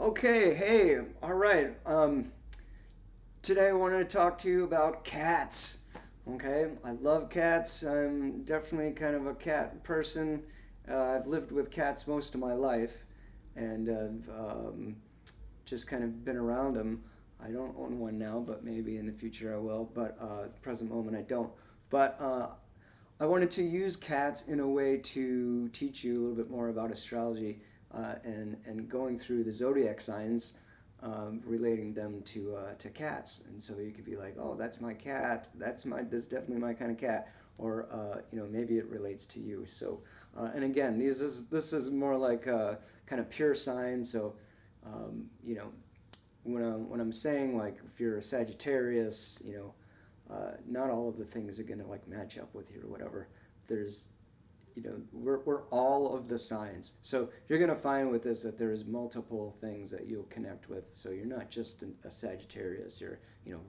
Okay, hey, all right. Today I wanted to talk to you about cats. Okay, I love cats. I'm definitely kind of a cat person. I've lived with cats most of my life, and I've just kind of been around them. I don't own one now, but maybe in the future I will. But at the present moment I don't. But I wanted to use cats in a way to teach you a little bit more about astrology and going through the zodiac signs, relating them to cats, and so you could be like, oh, that's my cat. That's definitely my kind of cat, or maybe it relates to you. So, and again, this is more like a kind of pure sign. So, you know, when I'm saying like if you're a Sagittarius, not all of the things are gonna like match up with you or whatever. There's we're all of the signs. So you're going to find with this that there's multiple things that you'll connect with. So you're not just a Sagittarius, you're,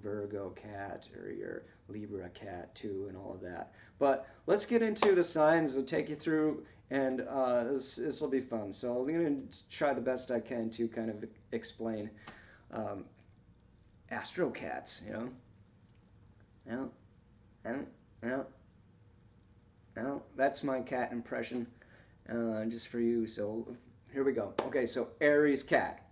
Virgo Cat, or your Libra Cat too, and all of that. But let's get into the signs. I'll take you through, and this will be fun. So I'm going to try the best I can to kind of explain um, Astro Cats, Yeah, yeah, yeah. Well, that's my cat impression, just for you. So here we go. Okay, so Aries Cat.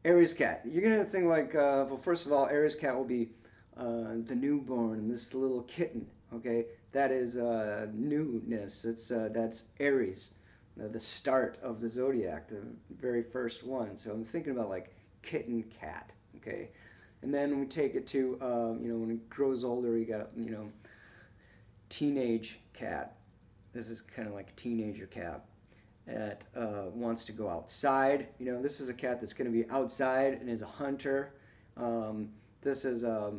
Aries Cat. You're gonna think like, well, first of all, Aries Cat will be the newborn, this little kitten. Okay, that is newness. That's Aries, the start of the zodiac, the very first one. So I'm thinking about like kitten cat. Okay, and then we take it to when it grows older, you got teenage cat. This is kind of like a teenager cat that wants to go outside. This is a cat that's going to be outside and is a hunter. This is a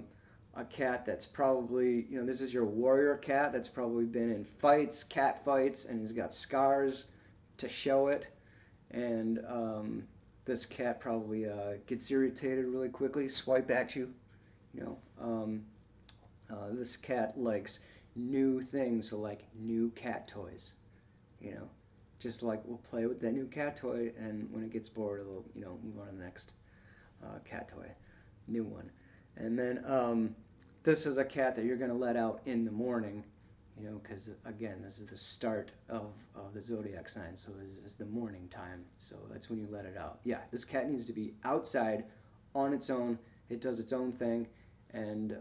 cat that's probably, this is your warrior cat that's probably been in fights, cat fights, and he's got scars to show it. And this cat probably gets irritated really quickly, swipe at you. You know, um, this cat likes new things, so like new cat toys. You know, just like we'll play with that new cat toy, and when it gets bored, it'll move on to the next cat toy, new one. And then this is a cat that you're gonna let out in the morning, because again, this is the start of the zodiac sign, so it's the morning time. So that's when you let it out. Yeah, this cat needs to be outside on its own. It does its own thing, and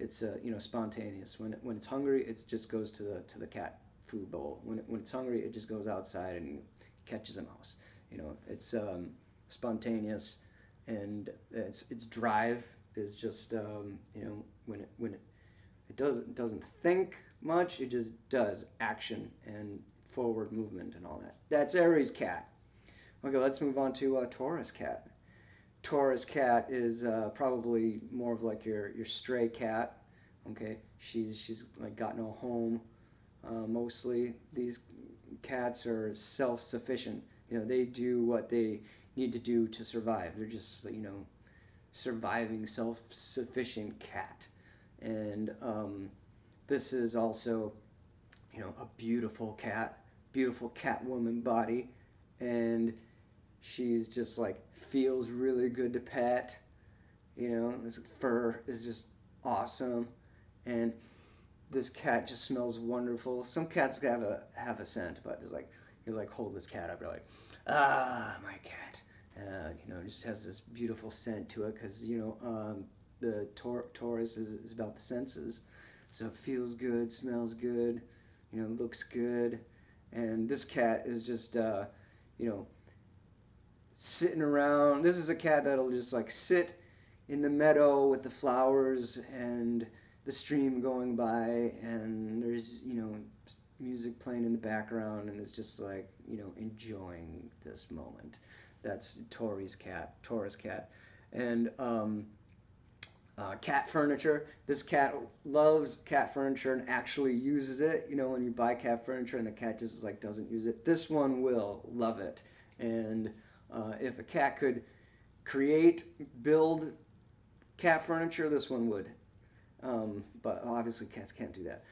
it's spontaneous. When it's hungry, it just goes to the cat food bowl. When it's hungry, it just goes outside and catches a mouse. It's spontaneous, and its drive is just when it doesn't think much. It just does action and forward movement and all that. That's Aries Cat. Okay, let's move on to Taurus Cat. Taurus Cat is probably more of like your stray cat. Okay, she's like got no home. Mostly these cats are self-sufficient. They do what they need to do to survive. They're just surviving self-sufficient cat. And this is also a beautiful cat woman body, and she's just like feels really good to pet. This fur is just awesome, and this cat just smells wonderful. Some cats have a scent, but it's like you're like hold this cat up, you're like, ah, my cat. Just has this beautiful scent to it because the Taurus is about the senses, so it feels good, smells good, looks good, and this cat is just sitting around. This is a cat that'll just like sit in the meadow with the flowers and the stream going by, and there's music playing in the background, and it's just like enjoying this moment. That's Taurus Cat, and cat furniture. This cat loves cat furniture and actually uses it. When you buy cat furniture and the cat just like doesn't use it, this one will love it. And if a cat could build cat furniture, this one would. But obviously cats can't do that.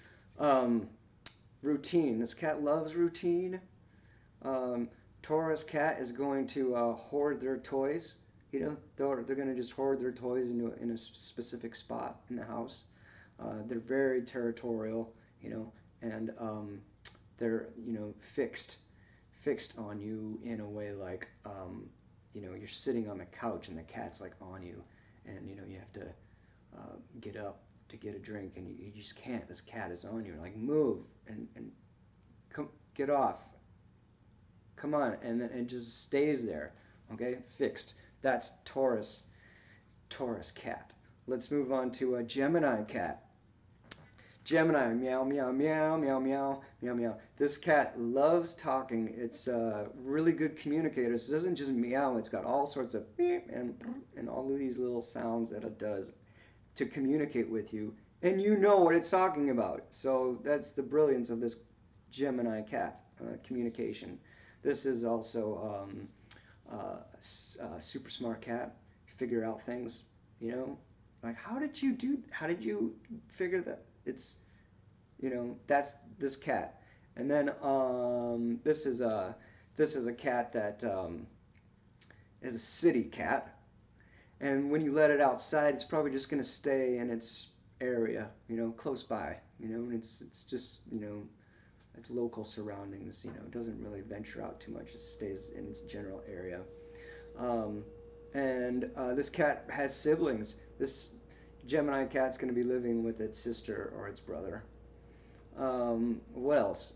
Routine. This cat loves routine. Um, Taurus Cat is going to hoard their toys. You know, they're going to just hoard their toys in a specific spot in the house. They're very territorial, you know, and they're, you know, fixed on you in a way like, you know, you're sitting on the couch and the cat's like on you, and you know you have to get up to get a drink, and you just can't. This cat is on you. Like, move and come, get off. Come on, and then it just stays there. Okay, fixed. That's Taurus Cat. Let's move on to a Gemini Cat. Gemini, meow, meow, meow, meow, meow, meow, meow. This cat loves talking. It's a really good communicator. So it doesn't just meow. It's got all sorts of beep and all of these little sounds that it does to communicate with you. And you know what it's talking about. So that's the brilliance of this Gemini cat, communication. This is also a super smart cat. Figure out things, you know. Like, how did you figure that? It's, you know, that's this cat. And then this is a cat that is a city cat. And when you let it outside, it's probably just going to stay in its area, you know, close by, you know, and it's just, you know, its local surroundings, you know, it doesn't really venture out too much. It stays in its general area. And this cat has siblings. This Gemini cat's going to be living with its sister or its brother. What else?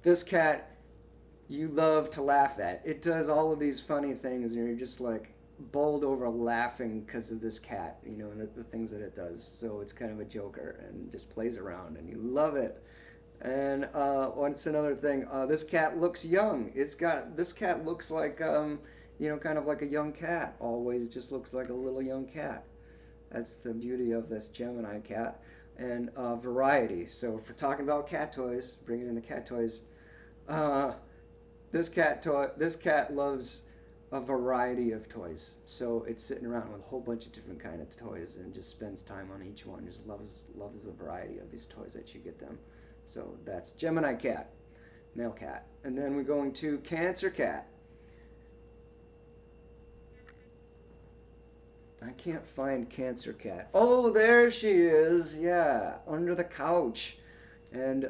This cat you love to laugh at. It does all of these funny things, and you're just like bowled over laughing because of this cat, you know, and the things that it does. So it's kind of a joker and just plays around, and you love it. And what's another thing? This cat looks young. This cat looks like you know, kind of like a young cat. Always just looks like a little young cat. That's the beauty of this Gemini cat. And variety. So if we're talking about cat toys, bringing in the cat toys, this cat loves a variety of toys. So it's sitting around with a whole bunch of different kind of toys and just spends time on each one. Just loves the variety of these toys that you get them. So that's Gemini cat, male cat. And then we're going to Cancer cat. I can't find Cancer cat. Oh, there she is. Yeah, under the couch. And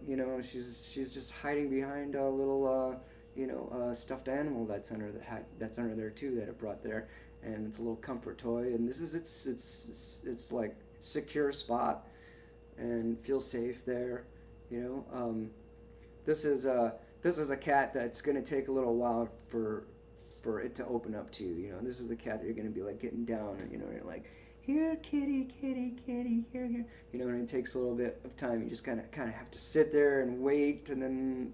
you know, she's just hiding behind a little you know, stuffed animal that's under there too, that it brought there, and it's a little comfort toy, and this is its like secure spot and feel safe there, you know. This is a cat that's going to take a little while for it to open up to you. You know, this is the cat that you're going to be like getting down, and you know, you're like, here, kitty, kitty, kitty, here, here. You know, and it takes a little bit of time. You just kind of have to sit there and wait, and then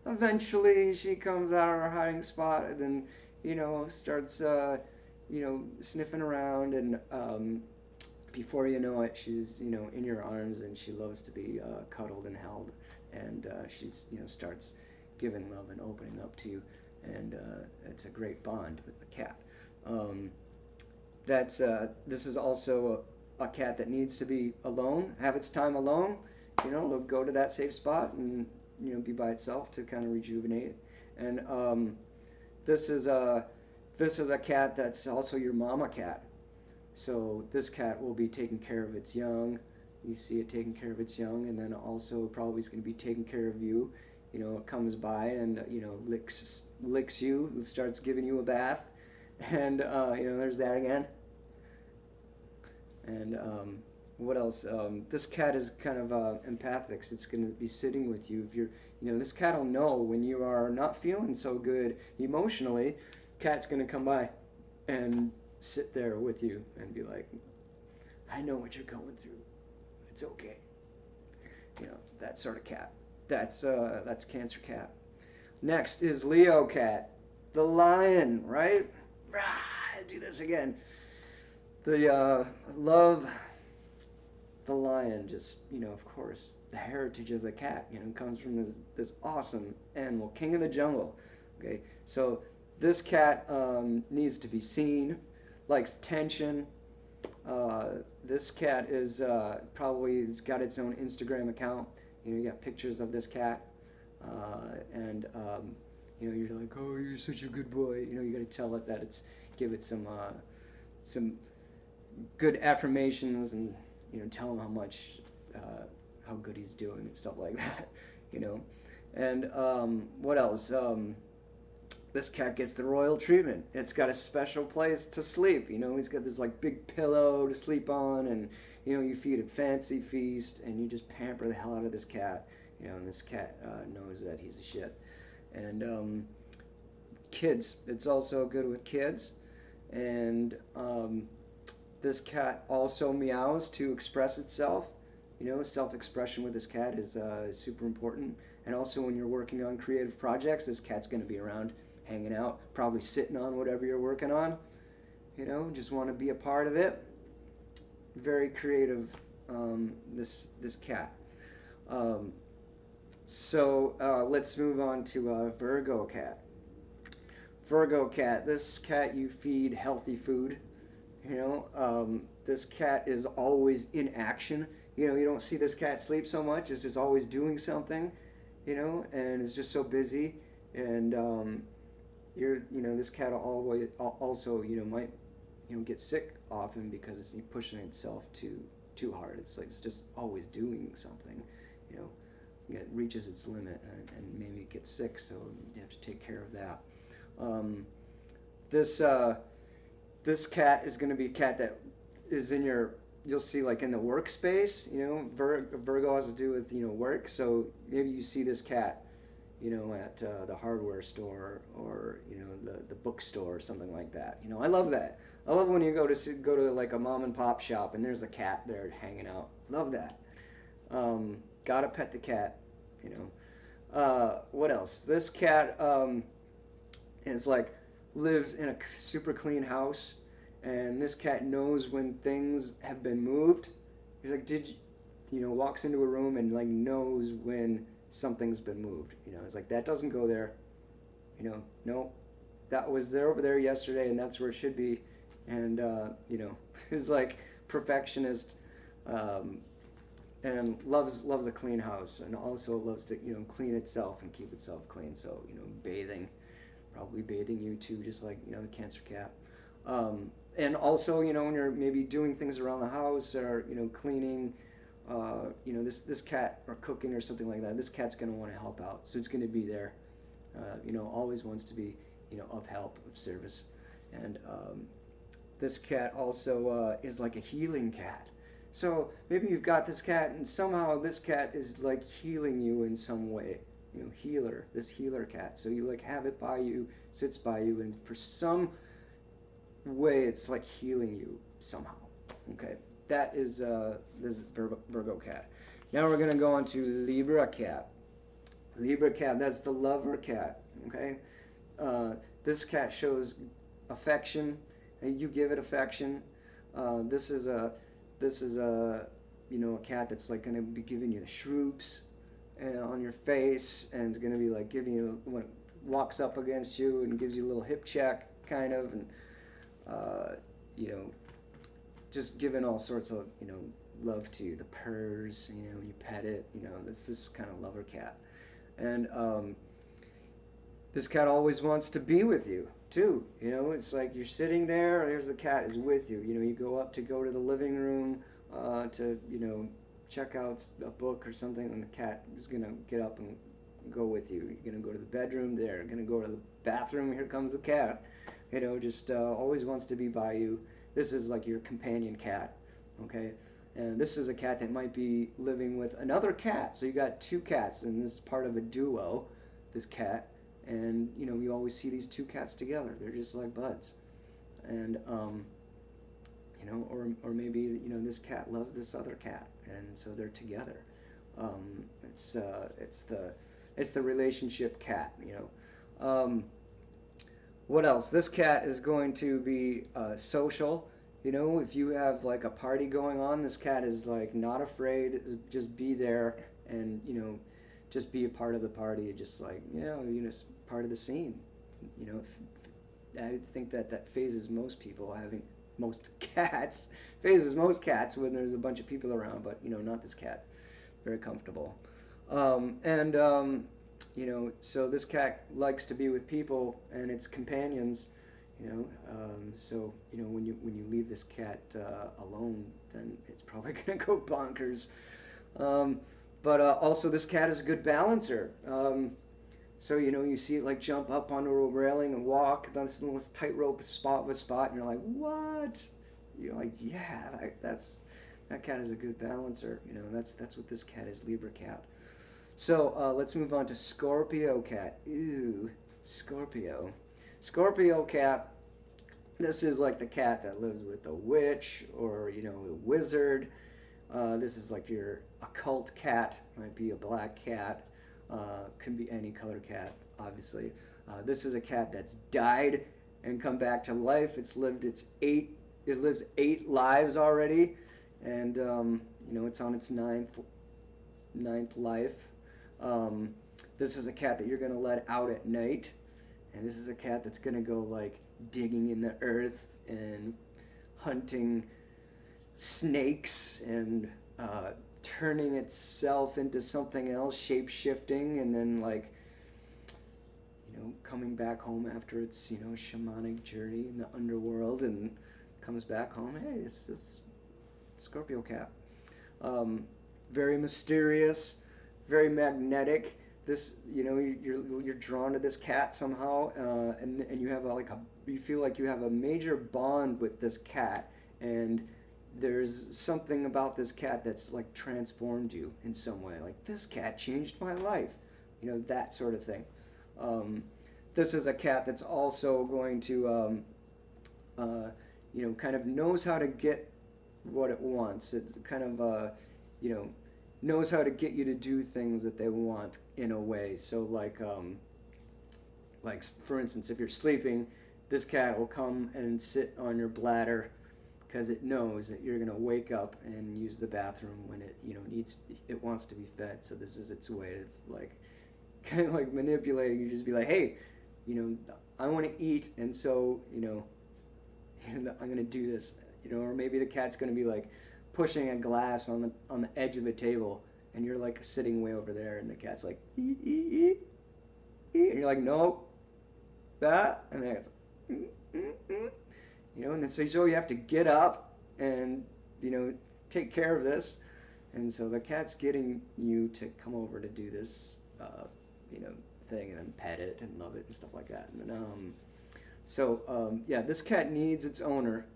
eventually she comes out of her hiding spot, and then, you know, starts you know, sniffing around, and before you know it, she's, you know, in your arms, and she loves to be cuddled and held, and she's, you know, starts giving love and opening up to you, and it's a great bond with the cat. This is also a cat that needs to be alone, have its time alone. You know, it'll go to that safe spot and, you know, be by itself to kind of rejuvenate. And this is a cat that's also your mama cat. So this cat will be taking care of its young. You see it taking care of its young, and then also probably is going to be taking care of you. You know, it comes by and, you know, licks you, starts giving you a bath, and you know, there's that again. And what else? This cat is kind of empathic. So it's going to be sitting with you. If you're, you know, this cat will know when you are not feeling so good emotionally. Cat's going to come by and sit there with you and be like, I know what you're going through. It's okay. You know, that sort of cat. That's Cancer cat. Next is Leo cat, the lion, right? Do this again. Love the lion. Just, you know, of course, the heritage of the cat, you know, comes from this awesome animal, king of the jungle. Okay, so this cat needs to be seen, likes attention. This cat is probably got its own Instagram account. You know, you got pictures of this cat. and you know, you're like, oh, you're such a good boy. You know, you got to tell it that it's, give it some good affirmations, and you know, tell him how much how good he's doing and stuff like that. You know, and what else? This cat gets the royal treatment. It's got a special place to sleep. You know, he's got this like big pillow to sleep on, and you know, you feed a fancy feast, and you just pamper the hell out of this cat. You know, and this cat knows that he's a shit. And kids, it's also good with kids. And this cat also meows to express itself. You know, self-expression with this cat is super important. And also when you're working on creative projects, this cat's going to be around, hanging out, probably sitting on whatever you're working on. You know, just want to be a part of it. Very creative, this cat. Let's move on to Virgo Cat. Virgo Cat. This cat, you feed healthy food. You know, this cat is always in action. You know, you don't see this cat sleep so much. It's just always doing something. You know, and it's just so busy. And you know, this cat always also, you know, might, you know, get sick often because it's pushing itself too hard. It's like it's just always doing something. You know, it reaches its limit, and maybe it gets sick. So you have to take care of that. This cat is going to be a cat that is in your, you'll see like in the workspace. You know, Virgo has to do with, you know, work. So maybe you see this cat, you know, at the hardware store, or you know, the bookstore or something like that. You know, I love that. I love when you go to like a mom and pop shop and there's a cat there hanging out. Love that. Gotta pet the cat. You know. What else? This cat is like, lives in a super clean house, and this cat knows when things have been moved. He's like, you know, walks into a room and like knows when something's been moved. You know, it's like, that doesn't go there. You know, no, that was there over there yesterday, and that's where it should be. And you know, is like perfectionist, and loves a clean house, and also loves to, you know, clean itself and keep itself clean. So, you know, bathing, probably bathing you too, just like, you know, the Cancer cat. And also, you know, when you're maybe doing things around the house, or you know, cleaning, you know, this cat, or cooking or something like that, this cat's going to want to help out, so it's going to be there. You know, always wants to be, you know, of help, of service. And this cat also is like a healing cat. So maybe you've got this cat, and somehow this cat is like healing you in some way. You know, healer, this healer cat. So you like have it by you, sits by you, and for some way it's like healing you somehow. Okay, that is this Virgo cat. Now we're gonna go on to Libra Cat. Libra Cat, that's the lover cat. Okay, this cat shows affection, and you give it affection. This is a you know, a cat that's like gonna be giving you the shroops and on your face, and it's gonna be like giving you, when it walks up against you and gives you a little hip check kind of, and you know, just giving all sorts of, you know, love to you, the purrs, you know, you pet it, you know, this kind of lover cat. And this cat always wants to be with you too. You know, it's like you're sitting there, there's the cat is with you. You know, you go to the living room to, you know, check out a book or something, and the cat is gonna get up and go with you. You're gonna go to the bedroom, they're gonna go to the bathroom, here comes the cat. You know, just always wants to be by you. This is like your companion cat. Okay, and this is a cat that might be living with another cat. So you got two cats, and this is part of a duo, this cat. And you know, you always see these two cats together. They're just like buds. And you know, or maybe, you know, this cat loves this other cat, and so they're together. It's the relationship cat. You know. What else? This cat is going to be social. You know, if you have like a party going on, this cat is like not afraid. Just be there, and you know, just be a part of the party. Just like, you know, part of the scene. You know, I think that phases most people, having most cats, phases most cats when there's a bunch of people around. But you know, not this cat. Very comfortable. so this cat likes to be with people and its companions. So when you leave this cat alone, then it's probably gonna go bonkers. Um, but also, this cat is a good balancer. So you see it like jump up onto a railing and walk down this little tightrope spot with spot, and you're like, what? You're like, yeah, that cat is a good balancer. That's what this cat is, Libra Cat. So let's move on to Scorpio Cat. Ooh, Scorpio. Scorpio Cat. This is like the cat that lives with a witch or a wizard. This is like your occult cat. Might be a black cat. Can be any color cat, obviously. This is a cat that's died and come back to life. It lives 8 lives already, and it's on its ninth life. This is a cat that you're gonna let out at night, and this is a cat that's gonna go like digging in the earth and hunting snakes and turning itself into something else, shape shifting, and then like coming back home after its shamanic journey in the underworld, and comes back home. Hey, it's Scorpio Cat. Very mysterious, very magnetic. This you're drawn to this cat somehow, and you have you feel like you have a major bond with this cat, and there's something about this cat that's like transformed you in some way. Like, this cat changed my life, that sort of thing. This is a cat that's also going to, kind of knows how to get what it wants. It kind of, knows how to get you to do things that they want in a way. So like for instance, if you're sleeping, this cat will come and sit on your bladder because it knows that you're gonna wake up and use the bathroom when it wants to be fed. So this is its way of like kind of like manipulating you. Just be like, hey, I want to eat, and so I'm gonna do this. Or maybe the cat's gonna be like pushing a glass on the edge of a table, and you're like sitting way over there, and the cat's like eat, eat, eat, eat, and you're like, no, that, and then it's and then so you have to get up and take care of this, and so the cat's getting you to come over to do this thing, and then pet it and love it and stuff like that. And then yeah, this cat needs its owner.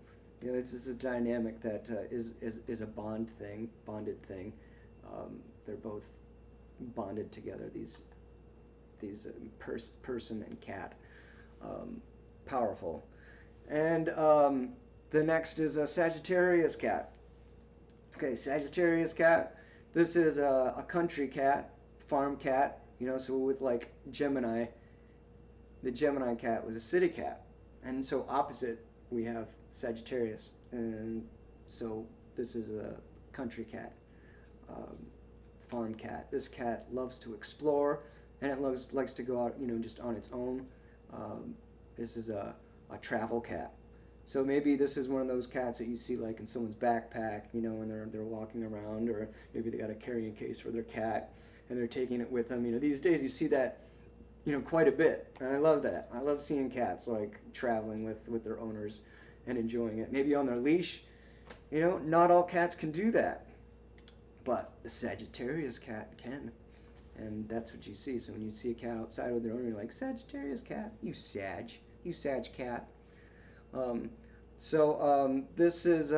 This is a dynamic that is a bonded thing. They're both bonded together. These person and cat, powerful. And the next is a Sagittarius Cat. Okay, Sagittarius Cat. This is a country cat, farm cat. So with like Gemini, the Gemini cat was a city cat, and so opposite we have Sagittarius, and so this is a country cat, farm cat. This cat loves to explore, and it likes to go out, just on its own. This is a travel cat. So maybe this is one of those cats that you see like in someone's backpack, when they're walking around, or maybe they got a carrying case for their cat and they're taking it with them. These days you see that, quite a bit, and I love that. I love seeing cats like traveling with their owners and enjoying it. Maybe on their leash. Not all cats can do that, but the Sagittarius cat can, and that's what you see. So when you see a cat outside with their owner, you're like, Sagittarius cat, you Sag cat. This is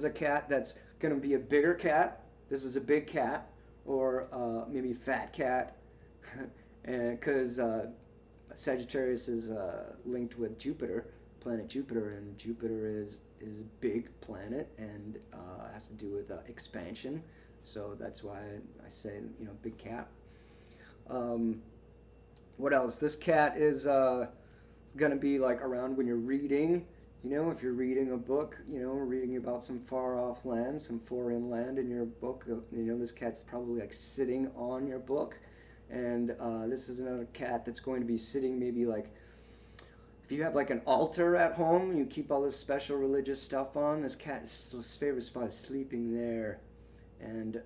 a cat that's going to be a bigger cat. This is a big cat, or maybe fat cat, because Sagittarius is linked with Jupiter, planet Jupiter, and Jupiter is a big planet and has to do with expansion. So that's why I say big cat. What else? This cat is going to be like around when you're reading. If you're reading a book, reading about some far off land, some foreign land in your book, this cat's probably like sitting on your book. And this is another cat that's going to be sitting maybe like, if you have like an altar at home, you keep all this special religious stuff on, this cat's favorite spot is sleeping there. And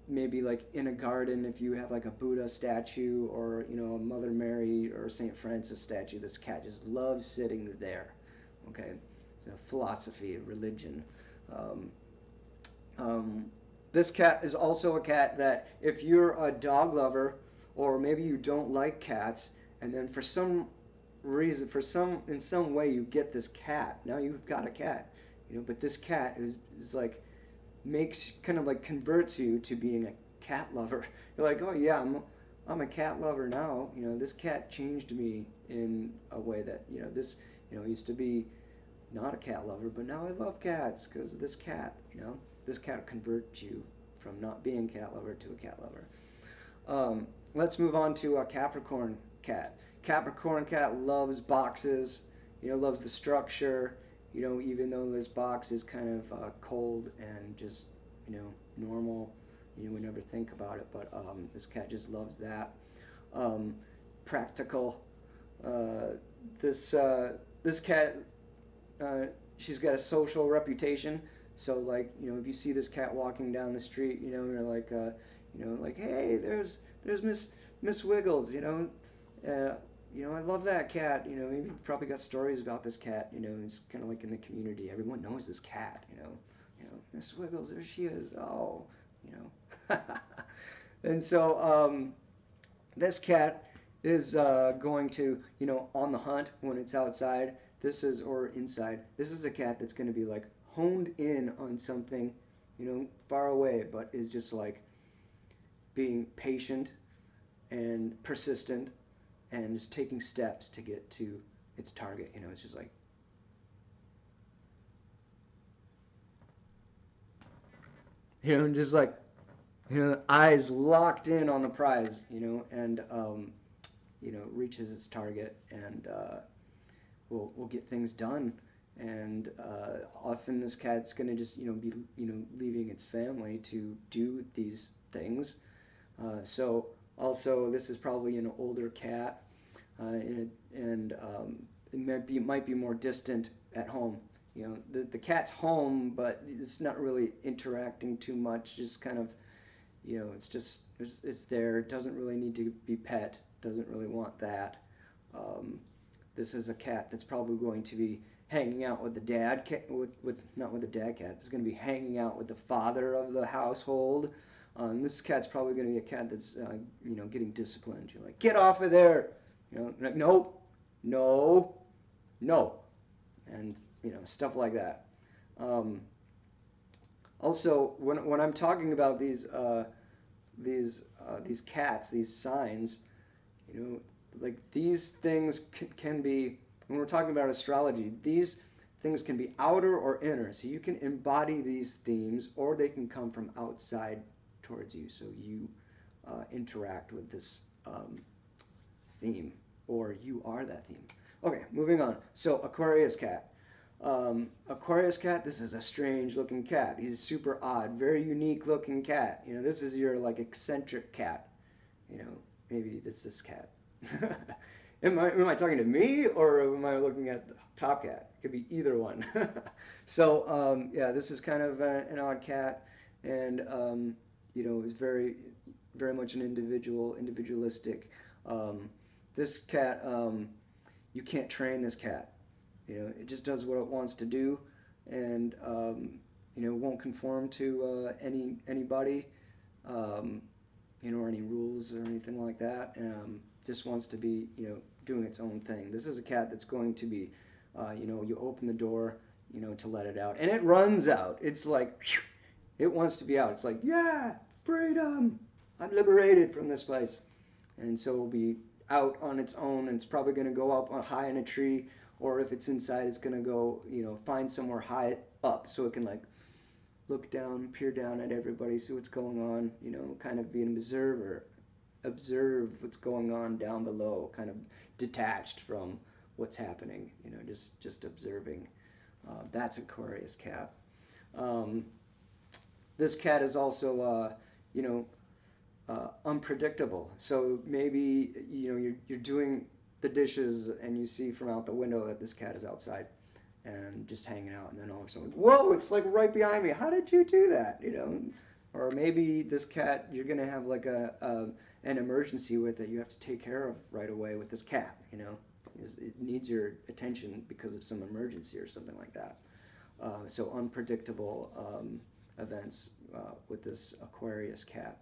maybe like in a garden, if you have like a Buddha statue or a Mother Mary or Saint Francis statue, this cat just loves sitting there. Okay, so philosophy, religion. Um, um, this cat is also a cat that if you're a dog lover or maybe you don't like cats, and then for some reason, in some way you get this cat, now you've got a cat, but this cat is like makes kind of like converts you to being a cat lover. You're like, oh yeah, I'm a cat lover now. This cat changed me in a way that this used to be not a cat lover, but now I love cats because of this cat. This cat converts you from not being a cat lover to a cat lover. Let's move on to a Capricorn Cat. Capricorn Cat loves boxes. Loves the structure. Even though this box is kind of cold and just, normal, we never think about it, but this cat just loves that. Practical. This cat, she's got a social reputation. So like, if you see this cat walking down the street, you're like, like, hey, there's Miss Wiggles, I love that cat. Maybe you've probably got stories about this cat. It's kind of like in the community. Everyone knows this cat. Miss Wiggles, there she is. Oh, and so this cat is going to, on the hunt when it's outside. Or inside. This is a cat that's going to be like honed in on something, far away, but is just like being patient and persistent and just taking steps to get to its target. It's just like, just like, eyes locked in on the prize, and, reaches its target and will get things done. And often this cat's going to just, be, leaving its family to do these things. So also, this is probably an older cat, and it might be more distant at home. The cat's home, but it's not really interacting too much. Just kind of, it's there. It doesn't really need to be pet. Doesn't really want that. This is a cat that's probably going to be hanging out with the dad cat, not with the dad cat. This is going to be hanging out with the father of the household. This cat's probably going to be a cat that's, getting disciplined. You're like, get off of there. Like, nope, no, no, and stuff like that. Also, when I'm talking about these cats, these signs, like these things can be, when we're talking about astrology, these things can be outer or inner. So you can embody these themes, or they can come from outside towards you. So you interact with this theme, or you are that theme. Okay, moving on. So Aquarius Cat. Aquarius Cat, this is a strange looking cat. He's super odd, very unique looking cat. This is your like eccentric cat. Maybe it's this cat. Am I talking to me, or am I looking at the top cat? It could be either one. So yeah, this is kind of an odd cat, and is very very much an individualistic. This cat, you can't train this cat. It just does what it wants to do, and won't conform to anybody, or any rules or anything like that. Just wants to be, doing its own thing. This is a cat that's going to be, you open the door, to let it out, and it runs out. It's like, whew, it wants to be out. It's like, yeah, freedom. I'm liberated from this place. And so it'll be out on its own, and it's probably going to go up on high in a tree, or if it's inside, it's going to go, find somewhere high up so it can like look down, peer down at everybody, see what's going on, kind of be an observer, observe what's going on down below, kind of detached from what's happening, just observing. That's Aquarius Cat. This cat is also, unpredictable. So maybe, you're doing the dishes and you see from out the window that this cat is outside and just hanging out, and then all of a sudden, whoa, it's like right behind me. How did you do that? Or maybe this cat, you're gonna have like an emergency with it. You have to take care of right away with this cat. You know, it needs your attention because of some emergency or something like that. So unpredictable events with this Aquarius cat.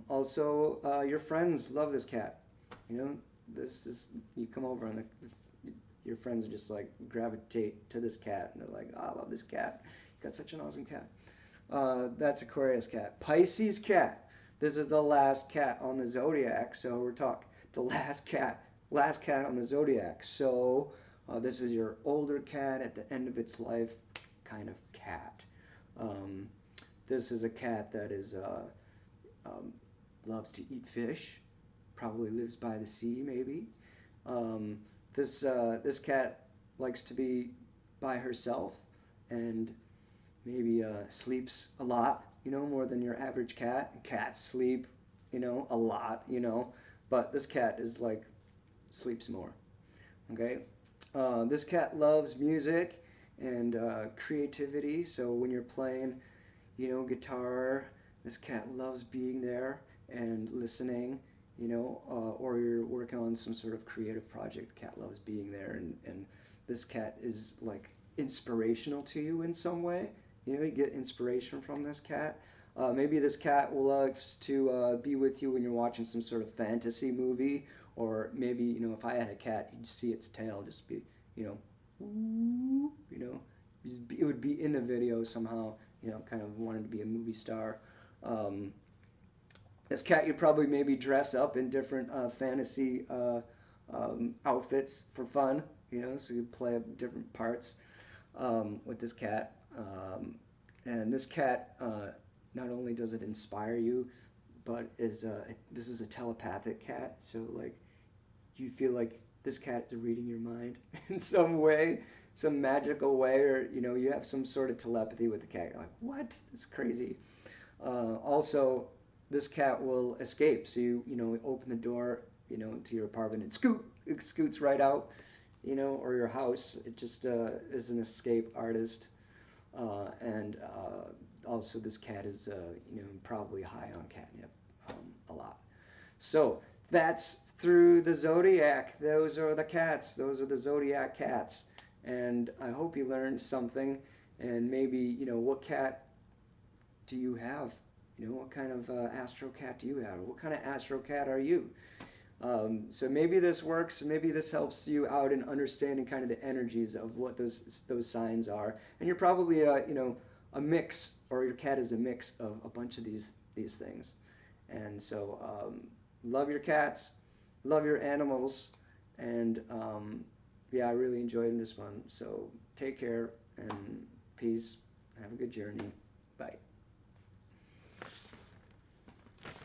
Also, your friends love this cat. You know, this is you come over and your friends just like gravitate to this cat, and they're like, oh, I love this cat. You got such an awesome cat. That's Aquarius cat. Pisces cat. This is the last cat on the zodiac. So we're talking the last cat on the zodiac. So this is your older cat at the end of its life kind of cat. This is a cat that is loves to eat fish. Probably lives by the sea, maybe. This cat likes to be by herself and maybe sleeps a lot, you know, more than your average cat. Cats sleep, you know, a lot, you know, but this cat is like sleeps more. Okay, this cat loves music and creativity. So when you're playing, you know, guitar, this cat loves being there and listening. You know, or you're working on some sort of creative project. The cat loves being there, and this cat is like inspirational to you in some way. You know, you get inspiration from this cat. Maybe this cat will love to be with you when you're watching some sort of fantasy movie, or maybe, you know, if I had a cat, you'd see its tail just be, you know, you know, it would be in the video somehow. You know, kind of wanted to be a movie star. This cat you probably maybe dress up in different fantasy outfits for fun, you know, so you play up different parts with this cat. And this cat, not only does it inspire you, but this is a telepathic cat, so like you feel like this cat is reading your mind in some way, some magical way, or you know, you have some sort of telepathy with the cat. You're like, what? It's crazy. Also, this cat will escape. So you know, open the door, you know, to your apartment and it scoots right out, you know, or your house. It just is an escape artist. And also this cat is, you know, probably high on catnip a lot. So that's through the zodiac. Those are the cats. Those are the zodiac cats. And I hope you learned something. And maybe, you know, what cat do you have? You know, what kind of Astro Cat do you have? What kind of Astro Cat are you? So maybe this works. Maybe this helps you out in understanding kind of the energies of what those signs are. And you're probably you know, a mix, or your cat is a mix of a bunch of these things. And so love your cats, love your animals, and yeah, I really enjoyed this one. So take care and peace. Have a good journey. Bye.